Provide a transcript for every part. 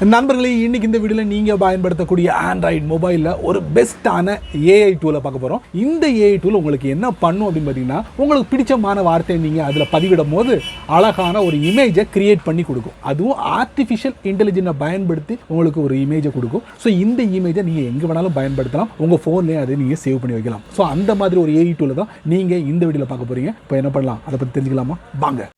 நண்பர்களே, இன்னைக்கு இந்த வீடியோவில் நீங்கள் பயன்படுத்தக்கூடிய ஆண்ட்ராய்டு மொபைலில் ஒரு பெஸ்ட்டான ஏஐ டூலை பார்க்க போகிறோம். இந்த ஏஐ டூல் உங்களுக்கு என்ன பண்ணும் அப்படின்னு பார்த்தீங்கன்னா, உங்களுக்கு பிடிச்சமான வார்த்தையை நீங்கள் அதில் பதிவிடும் போது அழகான ஒரு இமேஜை கிரியேட் பண்ணி கொடுக்கும். அதுவும் ஆர்டிஃபிஷியல் இன்டெலிஜென்ஸை பயன்படுத்தி உங்களுக்கு ஒரு இமேஜை கொடுக்கும். ஸோ இந்த இமேஜை நீங்கள் எங்கே வேணாலும் பயன்படுத்தலாம், உங்கள் ஃபோன்லேயே அதை நீங்கள் சேவ் பண்ணி வைக்கலாம். ஸோ அந்த மாதிரி ஒரு ஏஐ டூலை தான் நீங்கள் இந்த வீடியோவில் பார்க்க போகிறீங்க. இப்போ என்ன பண்ணலாம் அதை பற்றி தெரிஞ்சுக்கலாமா? வாங்க.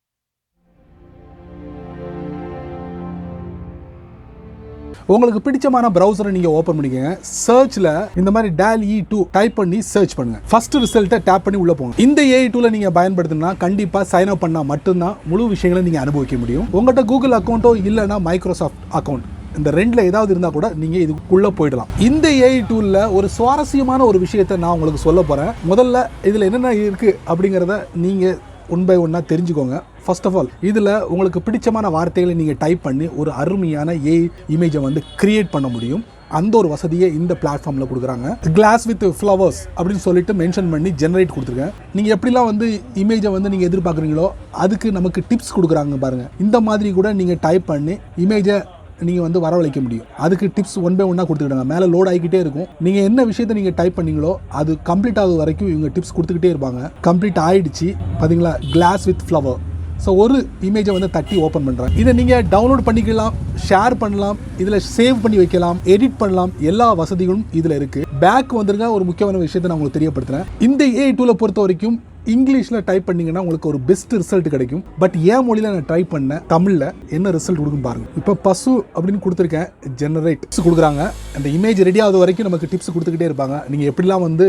உங்களுக்கு பிடிச்சமான ப்ரௌசரை நீங்க ஓபன் பண்ணிக்கங்க. சர்ச்ல இந்த மாதிரி DALL-E 2 டைப் பண்ணி சர்ச் பண்ணுங்க. ஃபர்ஸ்ட் ரிசல்ட்டை டேப் பண்ணி உள்ள போங்க. இந்த ஏஐ டூலை நீங்க பயன்படுத்தினா கண்டிப்பா சைன் அப் பண்ணா மட்டும்தான் முழு விஷயங்களை நீங்க அனுபவிக்க முடியும். உங்கள்கிட்ட கூகுள் அக்கௌண்ட்டோ இல்லைன்னா மைக்ரோசாஃப்ட் அக்கௌண்ட், இந்த ரெண்டில் ஏதாவது இருந்தால் கூட நீங்கள் இதுக்குள்ளே போயிடலாம். இந்த ஏஐ டூலில் ஒரு சுவாரஸ்யமான ஒரு விஷயத்தை நான் உங்களுக்கு சொல்ல போகிறேன். முதல்ல இதில் என்னென்ன இருக்குது அப்படிங்கிறத நீங்கள் ஒன் பை ஒன்னாக தெரிஞ்சுக்கோங்க. ஃபர்ஸ்ட் ஆஃப் ஆல், இதில் உங்களுக்கு பிடிச்சமான வார்த்தைகளை நீங்கள் டைப் பண்ணி ஒரு அருமையான ஏஐ இமேஜை வந்து கிரியேட் பண்ண முடியும். அந்த ஒரு வசதியை இந்த பிளாட்ஃபார்மில் கொடுக்குறாங்க. கிளாஸ் வித் ஃப்ளவர்ஸ் அப்படின்னு சொல்லிட்டு மென்ஷன் பண்ணி ஜெனரேட் கொடுத்துருக்கேன். நீங்கள் எப்படிலாம் வந்து இமேஜை வந்து நீங்கள் எதிர்பார்க்குறீங்களோ அதுக்கு நமக்கு டிப்ஸ் கொடுக்குறாங்க பாருங்கள். இந்த மாதிரி கூட நீங்கள் டைப் பண்ணி இமேஜை நீங்கள் வந்து வரவழைக்க முடியும். அதுக்கு டிப்ஸ் ஒன் பை ஒன்னாக கொடுத்துக்கிட்டாங்க. மேலே லோட் ஆகிக்கிட்டே இருக்கும். நீங்கள் என்ன விஷயத்தை நீங்கள் டைப் பண்ணீங்களோ அது கம்ப்ளீட் ஆகுது வரைக்கும் இவங்க டிப்ஸ் கொடுத்துக்கிட்டே இருப்பாங்க. கம்ப்ளீட் ஆகிடுச்சு பார்த்தீங்களா? Class with flower. ஸோ ஒரு இமேஜை வந்து தட்டி ஓப்பன் பண்ணுறேன். இதை நீங்கள் டவுன்லோட் பண்ணிக்கலாம், ஷேர் பண்ணலாம், இதில் சேவ் பண்ணி வைக்கலாம், எடிட் பண்ணலாம். எல்லா வசதிகளும் இதில் இருக்குது. பேக் வந்துருங்க. ஒரு முக்கியமான விஷயத்தை நான் உங்களுக்கு தெரியப்படுத்துகிறேன். இந்த ஏஐ டூலை பொறுத்த வரைக்கும் இங்கிலீஷில் டைப் பண்ணிங்கன்னா உங்களுக்கு ஒரு பெஸ்ட் ரிசல்ட் கிடைக்கும். பட் என் மொழியில் நான் ட்ரை பண்ணேன், தமிழில் என்ன ரிசல்ட் கொடுக்கும் பாருங்க. இப்போ பசு அப்படின்னு கொடுத்துருக்கேன், ஜெனரேட் கொடுக்குறாங்க. அந்த இமேஜ் ரெடி ஆகுது வரைக்கும் நமக்கு டிப்ஸ் கொடுத்துக்கிட்டே இருப்பாங்க. நீங்கள் எப்படிலாம் வந்து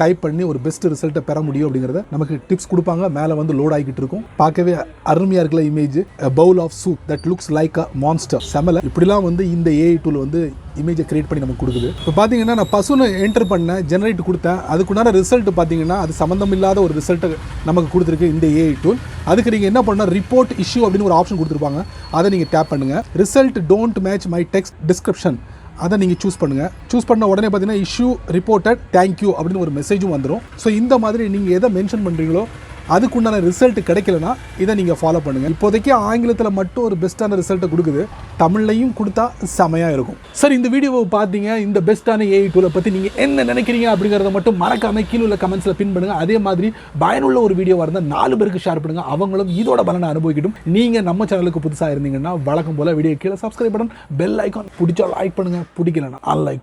டைப் பண்ணி ஒரு பெஸ்ட் ரிசல்ட்டை பெற முடியும் அப்படிங்கிறத நமக்கு டிப்ஸ் கொடுப்பாங்க. மேலே வந்து லோட் ஆகிட்டு இருக்கும். பார்க்கவே அருமையாக இருக்கல image. Bowl of soup that looks like a monster. செமல இப்படிலாம் வந்து இந்த ஏஐ டூல் வந்து இமேஜை கிரியேட் பண்ணி நமக்கு கொடுக்குது. இப்போ பார்த்தீங்கன்னா நான் பசுன்னு என்டர் பண்ணேன், ஜெனரேட் கொடுத்தேன். அதுக்குண்டான ரிசல்ட் பார்த்தீங்கன்னா அது சம்மந்தம் இல்லாத ஒரு ரிசல்ட்டை நமக்கு கொடுத்துருக்கு இந்த ஏஐ டூல். அதுக்கு நீங்கள் என்ன பண்ணால் ரிப்போர்ட் இஷ்யூ அப்படின்னு ஒரு ஆப்ஷன் கொடுத்துருப்பாங்க. அதை நீங்கள் டேப் பண்ணுங்கள். Result don't match my text description, அதை நீங்கள் சூஸ் பண்ணுங்கள். சூஸ் பண்ண உடனே பார்த்தீங்கன்னா இஷ்யூ ரிப்போர்ட்டட் தேங்க்யூ அப்படின்னு ஒரு மெசேஜும் வந்துடும். ஸோ இந்த மாதிரி நீங்கள் எதை மென்ஷன் பண்ணுறீங்களோ அதுக்குண்டான ரிசல்ட் கிடைக்கலனா இதை நீங்கள் ஃபாலோ பண்ணுங்கள். இப்போதைக்கு ஆங்கிலத்தில் மட்டும் ஒரு பெஸ்ட்டான ரிசல்ட்டை கொடுக்குது. தமிழ்லையும் கொடுத்தா செமையாக இருக்கும். சார், இந்த வீடியோவை பார்த்தீங்க, இந்த பெஸ்ட்டான ஏஐ டூலை பற்றி நீங்கள் என்ன நினைக்கிறீங்க அப்படிங்கிறத மட்டும் மறக்காம கீழே உள்ள கமெண்ட்ஸில் பின் பண்ணுங்கள். அதே மாதிரி பயனுள்ள ஒரு வீடியோவாக இருந்தால் 4 பேருக்கு ஷேர் பண்ணுங்கள். அவங்களும் இதோட பலனை அனுபவிக்கட்டும். நீங்கள் நம்ம சேனலுக்கு புதுசாக இருந்தீங்கன்னா வழக்கம் போல் வீடியோ கீழே சப்ஸ்கிரைப் பட்டன், பெல் ஐக்கான் பிடிச்சா லைக் பண்ணுங்கள், பிடிக்கலன்னா அன்லைக்